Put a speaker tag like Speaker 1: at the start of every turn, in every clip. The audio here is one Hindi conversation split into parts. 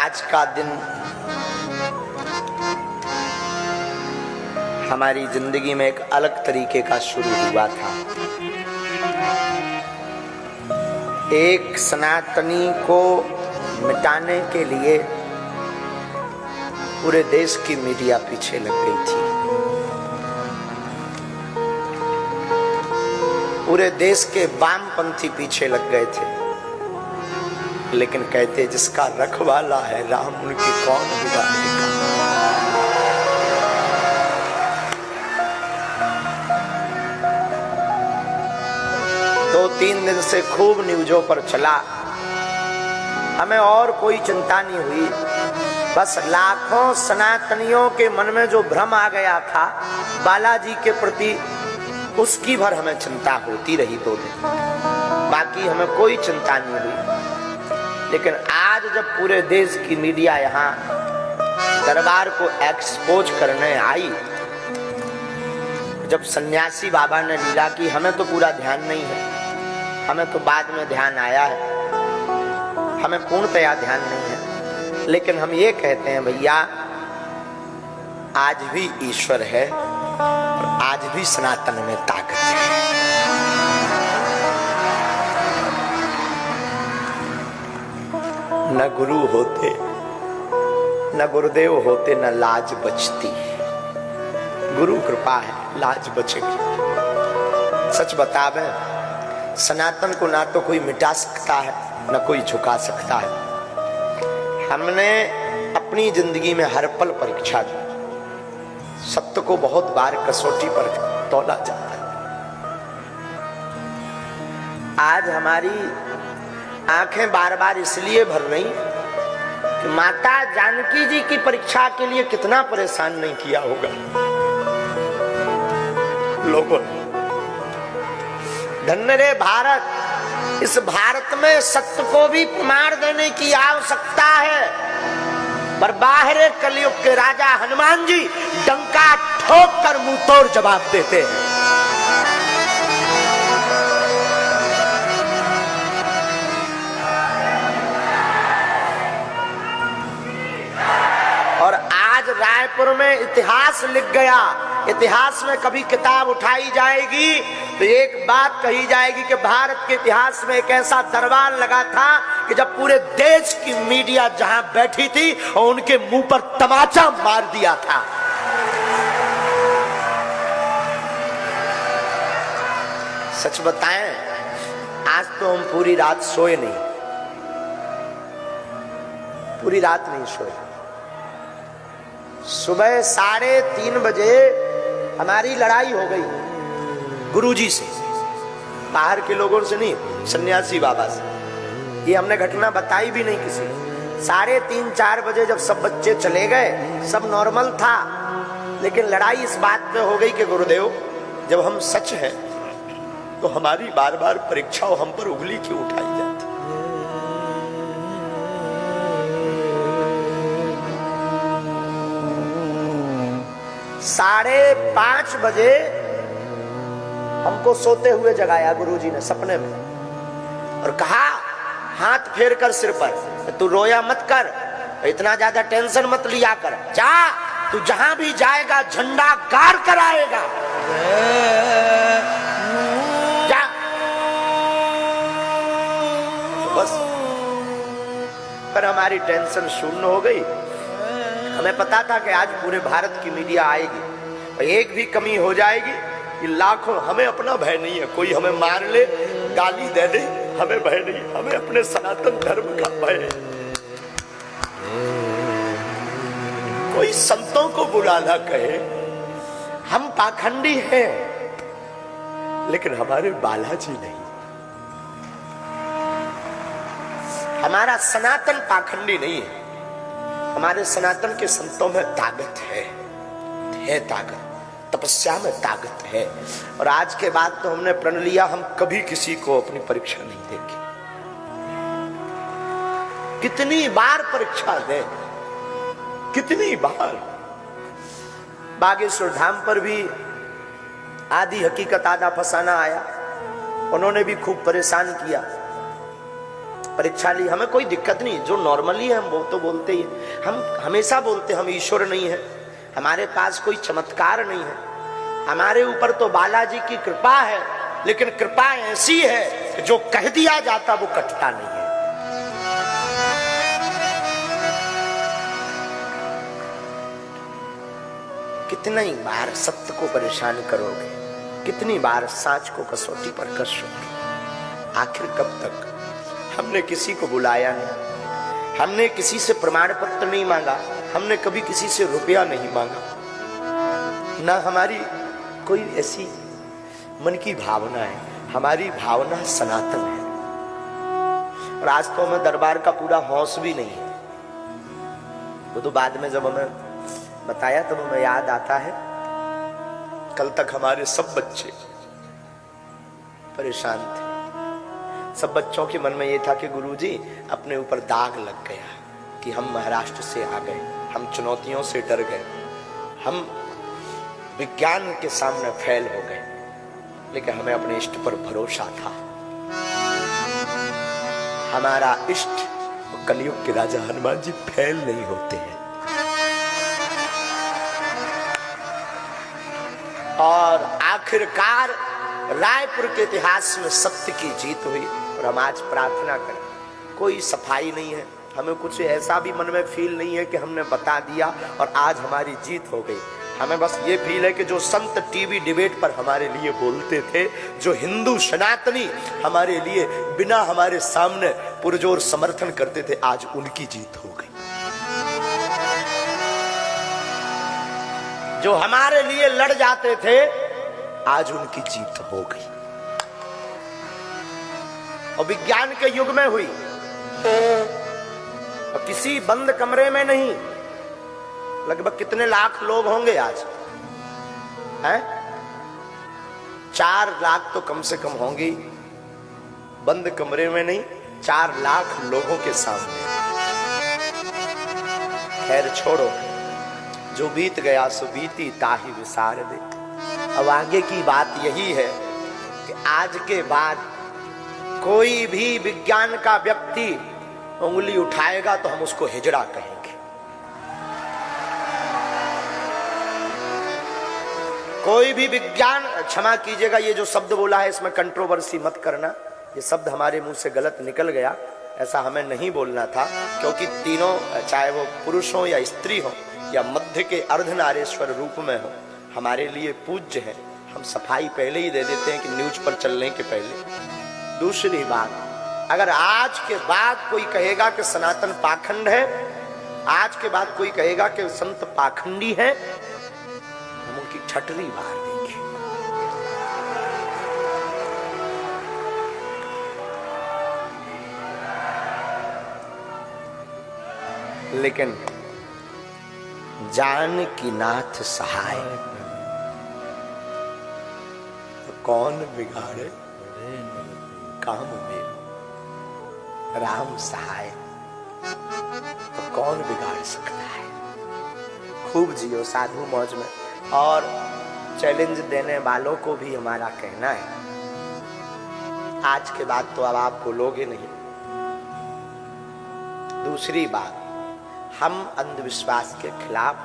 Speaker 1: आज का दिन हमारी जिंदगी में एक अलग तरीके का शुरू हुआ था। एक सनातनी को मिटाने के लिए पूरे देश की मीडिया पीछे लग गई थी। पूरे देश के वामपंथी पीछे लग गए थे, लेकिन कहते जिसका रखवाला है राम, उनकी कौन बिगाड़ेगा। दो तीन दिन से खूब न्यूज़ों पर चला, हमें और कोई चिंता नहीं हुई। बस लाखों सनातनियों के मन में जो भ्रम आ गया था बालाजी के प्रति, उसकी भर हमें चिंता होती रही 2 दिन। बाकी हमें कोई चिंता नहीं हुई। लेकिन आज जब पूरे देश की मीडिया यहाँ दरबार को एक्सपोज करने आई, जब सन्यासी बाबा ने लीला की, हमें तो पूरा ध्यान नहीं है, हमें तो बाद में ध्यान आया है, हमें पूर्णतया ध्यान नहीं है। लेकिन हम ये कहते हैं भैया, आज भी ईश्वर है और आज भी सनातन में ताकत है। न गुरु होते, न गुरुदेव होते, न लाज बचती। गुरु कृपा है, लाज बचेगी। सच बतावे, सनातन को ना तो कोई मिटा सकता है, न कोई झुका सकता है। हमने अपनी जिंदगी में हर पल परीक्षा की। सत्य को बहुत बार कसौटी पर तौला जाता है। आज हमारी आंखें बार बार इसलिए भर रही कि माता जानकी जी की परीक्षा के लिए कितना परेशान नहीं किया होगा लोगों ने। धन्य रे भारत, इस भारत में सत्य को भी प्रमाण देने की आवश्यकता है, पर बाहर कलयुग के राजा हनुमान जी डंका ठोक कर मुंह तोड़ जवाब देते हैं। और आज रायपुर में इतिहास लिख गया। इतिहास में कभी किताब उठाई जाएगी तो एक बात कही जाएगी कि भारत के इतिहास में एक ऐसा दरबार लगा था कि जब पूरे देश की मीडिया जहां बैठी थी और उनके मुंह पर तमाचा मार दिया था। सच बताएं, आज तो हम पूरी रात सोए नहीं, पूरी रात नहीं सोए। सुबह 3:30 बजे हमारी लड़ाई हो गई गुरुजी से, बाहर के लोगों से नहीं, सन्यासी बाबा से। ये हमने घटना बताई भी नहीं किसी। 3:30-4 बजे जब सब बच्चे चले गए, सब नॉर्मल था, लेकिन लड़ाई इस बात पे हो गई कि गुरुदेव, जब हम सच हैं तो हमारी बार बार परीक्षा हम पर उंगली क्यों उठाई जाती। 5:30 बजे हमको सोते हुए जगाया गुरुजी ने सपने में और कहा, हाथ फेर कर सिर पर, तू रोया मत कर, इतना ज्यादा टेंशन मत लिया कर, जा तू जहां भी जाएगा झंडा गाड़ कर आएगा, जा। तो बस पर हमारी टेंशन शून्य हो गई। हमें पता था कि आज पूरे भारत की मीडिया आएगी और एक भी कमी हो जाएगी कि लाखों, हमें अपना भय नहीं है, कोई हमें मार ले, गाली दे दे, हमें भय नहीं, हमें अपने सनातन धर्म का भय है। कोई संतों को बुरा ना कहे, हम पाखंडी हैं, लेकिन हमारे बालाजी नहीं। हमारा सनातन पाखंडी नहीं है, हमारे सनातन के संतों में ताकत है ताकत, तपस्या में ताकत है। और आज के बाद तो हमने प्रण लिया, हम कभी किसी को अपनी परीक्षा नहीं देंगे। कितनी बार परीक्षा दें, कितनी बार। बागेश्वर धाम पर भी आधी हकीकत आधा फसाना आया, उन्होंने भी खूब परेशान किया। परीक्षा ली, हमें कोई दिक्कत नहीं, जो नॉर्मली है हम वो तो बोलते ही है। हम हमेशा बोलते हम ईश्वर नहीं है, हमारे पास कोई चमत्कार नहीं है, हमारे ऊपर तो बालाजी की कृपा है, लेकिन कृपा ऐसी है कि जो कह दिया जाता वो कटता नहीं है। कितनी बार सत्य को परेशान करोगे, कितनी बार साच को कसौटी पर कसोगे, आखिर कब तक? हमने किसी को बुलाया नहीं, हमने किसी से प्रमाण पत्र नहीं मांगा, हमने कभी किसी से रुपया नहीं मांगा, ना हमारी कोई ऐसी मन की भावना है, हमारी भावना सनातन है। और आज तो हमें दरबार का पूरा होश भी नहीं है, वो तो बाद में जब हमें बताया तब हमें याद आता है। कल तक हमारे सब बच्चे परेशान थे, सब बच्चों के मन में ये था कि गुरुजी अपने ऊपर दाग लग गया कि हम महाराष्ट्र से आ गए, हम चुनौतियों से डर गए, हम विज्ञान के सामने फेल हो गए, लेकिन हमें अपने इष्ट पर भरोसा था। हमारा इष्ट कलयुग के राजा हनुमान जी फेल नहीं होते हैं। और आखिरकार रायपुर के इतिहास में सत्य की जीत हुई। और हम आज प्रार्थना करें, कोई सफाई नहीं है, हमें कुछ ऐसा भी मन में फील नहीं है कि हमने बता दिया और आज हमारी जीत हो गई। हमें बस ये फील है कि जो संत टीवी डिबेट पर हमारे लिए बोलते थे, जो हिंदू सनातनी हमारे लिए बिना हमारे सामने पुरजोर समर्थन करते थे, आज उनकी जीत हो गई। जो हमारे लिए लड़ जाते थे, आज उनकी जीत हो गई। और विज्ञान के युग में हुई, और किसी बंद कमरे में नहीं। लगभग कितने लाख लोग होंगे आज हैं? 4 लाख तो कम से कम होंगे, बंद कमरे में नहीं, 4 लाख लोगों के सामने। खैर छोड़ो, जो बीत गया सो बीती ताहि विसार दे। अब आगे की बात यही है कि आज के बाद कोई भी विज्ञान का व्यक्ति उंगली उठाएगा तो हम उसको हिजड़ा कहेंगे। कोई भी विज्ञान, क्षमा कीजिएगा ये जो शब्द बोला है इसमें कंट्रोवर्सी मत करना, ये शब्द हमारे मुंह से गलत निकल गया, ऐसा हमें नहीं बोलना था। क्योंकि तीनों, चाहे वो पुरुष हो या स्त्री हो या मध्य के अर्धनारीश्वर रूप में हो, हमारे लिए पूज्य है। हम सफाई पहले ही दे देते हैं कि न्यूज पर चलने के पहले। दूसरी बात, अगर आज के बाद कोई कहेगा कि सनातन पाखंड है, आज के बाद कोई कहेगा कि संत पाखंडी है, हम उनकी ठटरी बाहर देंगे। लेकिन जानकी नाथ सहाय, तो कौन बिगाड़े काम में। राम सहाय तो कौन बिगाड़ सकता है। खूब जियो साधु मौज में। और चैलेंज देने वालों को भी हमारा कहना है, आज के बाद तो अब आप बोलोगे नहीं। दूसरी बात, हम अंधविश्वास के खिलाफ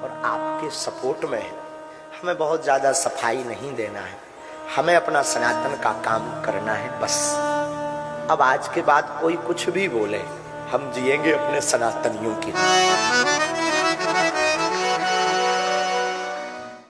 Speaker 1: और आपके सपोर्ट में हैं। हमें बहुत ज्यादा सफाई नहीं देना है, हमें अपना सनातन का काम करना है बस। अब आज के बाद कोई कुछ भी बोले, हम जिएंगे अपने सनातनियों की।